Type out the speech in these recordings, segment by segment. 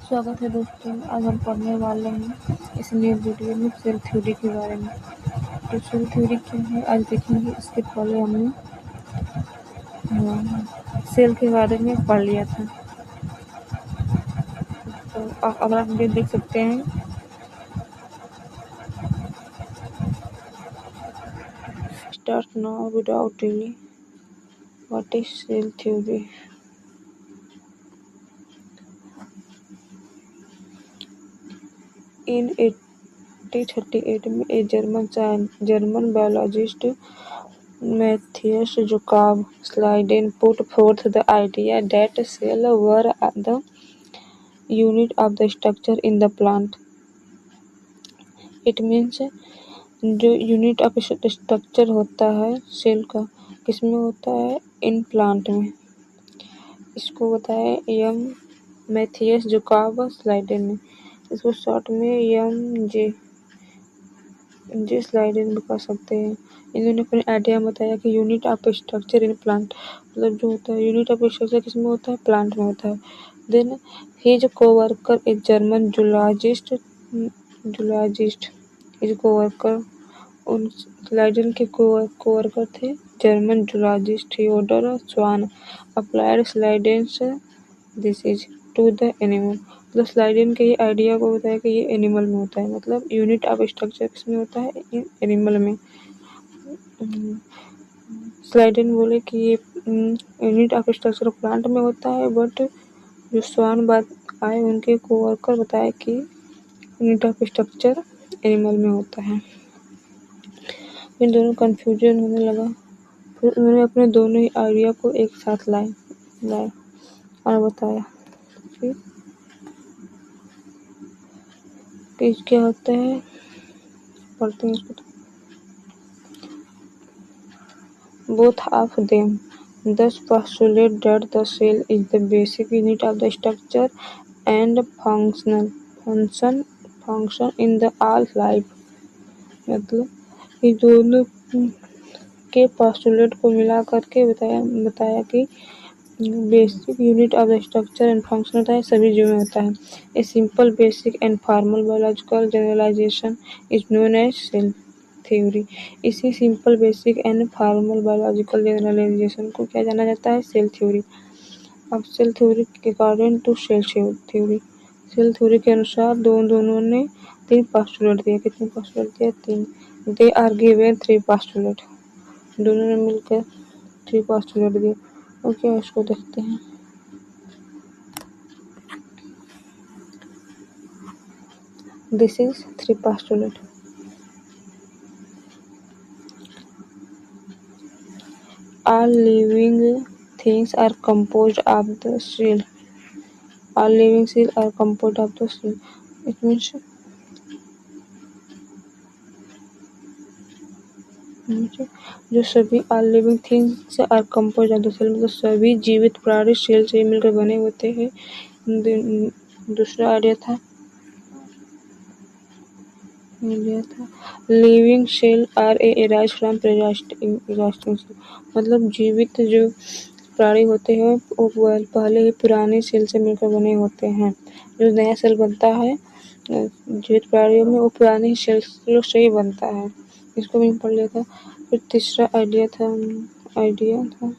स्वागत है दोस्तों। आज हम पढ़ने वाले हैं इस नए वीडियो में सेल थ्योरी के बारे में। तो सेल थ्योरी क्या है आज देखेंगे। इसके पहले हमने सेल के बारे में पढ़ लिया था। तो आप अगला वीडियो देख सकते हैं। Start now without delay. What is cell theory? In 1838 में एक German biologist Matthias Jakob Schleiden put forth the idea that cells were the unit of the structure in the plant. It means जो unit of structure होता है cell का किसमें होता है? In plant में। इसको बताया एम मैथियस जैकब स्लाइडेन ने। इसको शॉर्ट में जे स्लाइडेन भी कह सकते हैं। इन्होंने अपने आइडिया बताया कि unit of structure in plant मतलब जो होता है यूनिट ऑफ स्ट्रक्चर किसमें होता है? प्लांट में होता है। Then his coworker a German zoologist his coworker उन स्लाइडन के कोवर्कर थे German zoologist Theodor Schwann applied Schleiden's ideas to the animal. मतलब स्लाइडेन के ही आइडिया को बताया कि ये एनिमल में होता है। मतलब यूनिट ऑफ स्ट्रक्चर किसमें होता है? एनिमल में। स्लाइडेन बोले कि ये यूनिट ऑफ स्ट्रक्चर प्लांट में होता है, बट जो स्वान बात आए उनके कोवर्कर बताए कि यूनिट ऑफ स्ट्रक्चर एनिमल में होता है। इन दोनों कंफ्यूजन होने लगा। फिर उन्होंने अपने दोनों ही आइडिया को एक साथ लाए और बताया कि क्या होता है। पढ़ते हैं इसको। Both of them thus postulate that the cell is the basic unit of the structure and function in the all life। मतलब ये दोनों के पोस्टुलेट को मिला करके बताया कि basic unit of the structure and function होता है सभी जीव में होता है। A simple basic and formal biological generalization is known as cell theory. इसी simple basic and formal biological generalization को क्या जाना जाता है? Cell theory. अब सेल थ्योरी के अकॉर्डिंग टू सेल थ्योरी के अनुसार दोनों ने 3 पोस्टुलेट दिए। कितने पोस्टुलेट दिए? 3। They are given 3 postulate. दोनों ने मिलकर 3 पोस्टुलेट दिए। ओके, इसको देखते हैं। This is 3 postulate. All living things are composed of the cell. All living cells are composed of the cell. It means जो सभी all living things are composed of the cell मतलब सभी जीवित प्राणी सेल से मिलकर बने होते हैं। दूसरा आइडिया था living cell are arise from preexisting cell. मतलब जीवित जो प्राणी होते हैं वो पहले ही पुराने सेल से मिलकर बने होते हैं। जो नया सेल बनता है जीवित प्राणियों में वो पुराने सेल से ही बनता है। इसको भी पढ़ लिया था। फिर तीसरा आइडिया था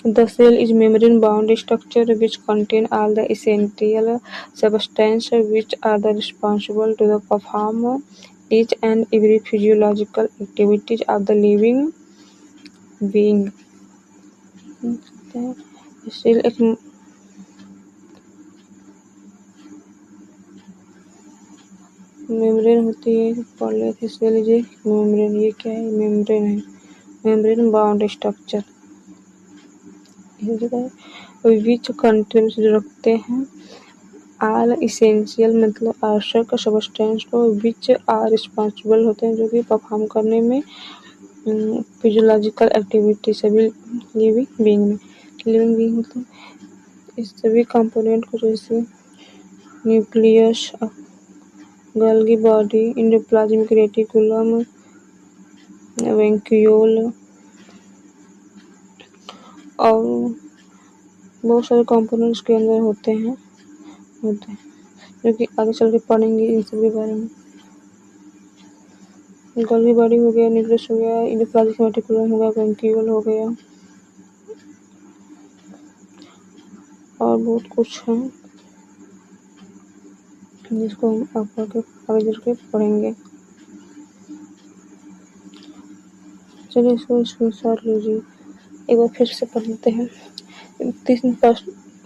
The cell is membrane-bound structure which contain all the essential substances which are responsible to perform each and every physiological activities of the living being। Cell एक मेम्ब्रेन होती है। पढ़ रहे थे सेल इज मेम्ब्रेन। ये क्या है? मेम्ब्रेन है। Membrane bound structure which contain रखते हैं ऑल इसेंशियल मतलब आवश्यक सब्सटेंस को विच आर रिस्पॉन्सिबल होते हैं जो कि परफॉर्म करने में फिजियोलॉजिकल एक्टिविटी सभी लिविंग बीइंग मतलब इस सभी कंपोनेंट को जैसे nucleus Golgi body endoplasmic reticulum vacuole और बहुत सारे कंपोनेंट्स के अंदर होते हैं जो कि आगे चल के पढ़ेंगे इन सब के बारे में। गोल्गी बॉडी हो गया, न्यूक्लियस हो गया, एंडोप्लाज्मिक रेटिकुलम हो गया, ब्रैंकियोल हो गया और बहुत कुछ है जिसको हम आगे चल के पढ़ेंगे। चलिए इसको स्क्रीनशॉट लीजिए, एक बार फिर से पढ़ लेते हैं।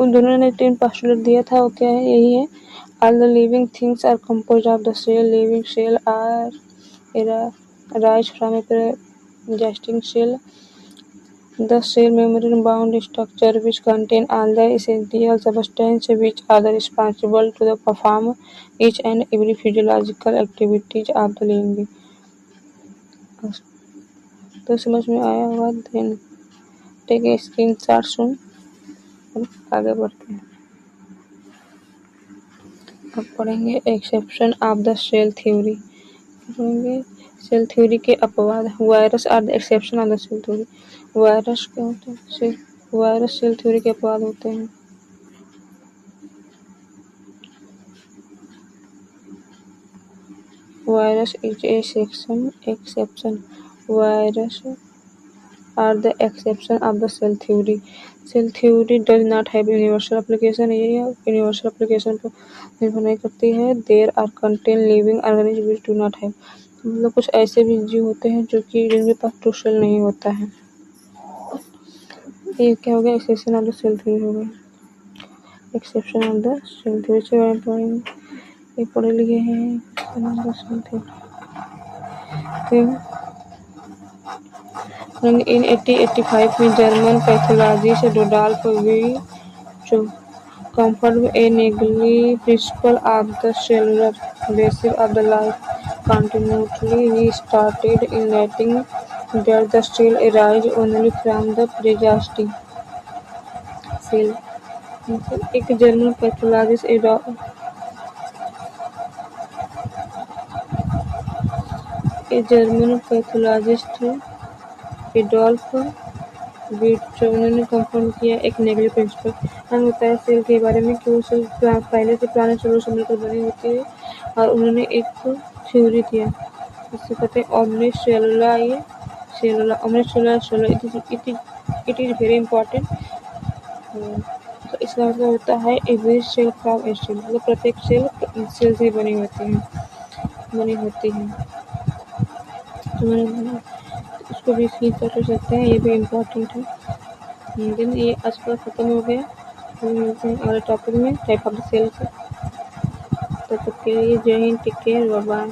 उन दोनों ने 3 पोस्टुलेट दिया था, वो क्या है, यही है। All the living things are composed of the cell. Living cell are arise from a pre-existing cell. The cell membrane bound structure which contain all the essential substances which are responsible to perform each and every physiological activities of the living being. तो समझ में आया होगा। Then take a screenshot सुन और आगे बढ़ते हैं। अब पढ़ेंगे exception of the cell theory. पढ़ेंगे सेल थ्योरी के अपवाद। Virus are the exception of the cell theory. Virus क्या होते हैं? वायरस सेल थ्योरी के अपवाद होते हैं। Virus is a exception. Virus are the exception of the cell theory. Cell theory does not have universal application. ये universal application पर निर्भर नहीं करती है। There are contain living organisms which do not have. मतलब कुछ ऐसे भी जीव होते हैं जो कि जिनके पास ट्रू सेल नहीं होता है। ये क्या हो गया? Exception of the cell theory हो गया। Exception of the cell theory के बारे में पढ़ेंगे। ये पढ़े लिए हैं इन 1885 में German pathologist Rudolf Virchow confirmed a negligible principle of the cellular basis of the life continuity. He started enlightening that the cell arises only from the pre-existing cell. एक जर्मन पैथोलॉजिस्ट एडोल्फ वीर्चो उन्होंने confirm किया एक negative principal. हमें बताया cell के बारे में कि वो सेल पहले से पुराने सेलों से मिलकर बनी होती है और उन्होंने एक थ्योरी दिया जिसे कहते हैं ओमनी सेलुला। ये सेलुला ओमनी सेलुला इट इज़ वेरी इंपॉर्टेंट। तो इसका मतलब होता है every cell from a cell, मतलब प्रत्येक सेल से बनी होती है। तो मैंने उसको भी स्क्रीनशॉट ले सकते हैं, ये भी इम्पोर्टेंट है। देन ये आज का ख़त्म हो गया। हम मिलते हैं अगले टॉपिक में टाइप ऑफ द सेल से। तब तक के लिए जय हिंद, टेक केयर, बाय बाय।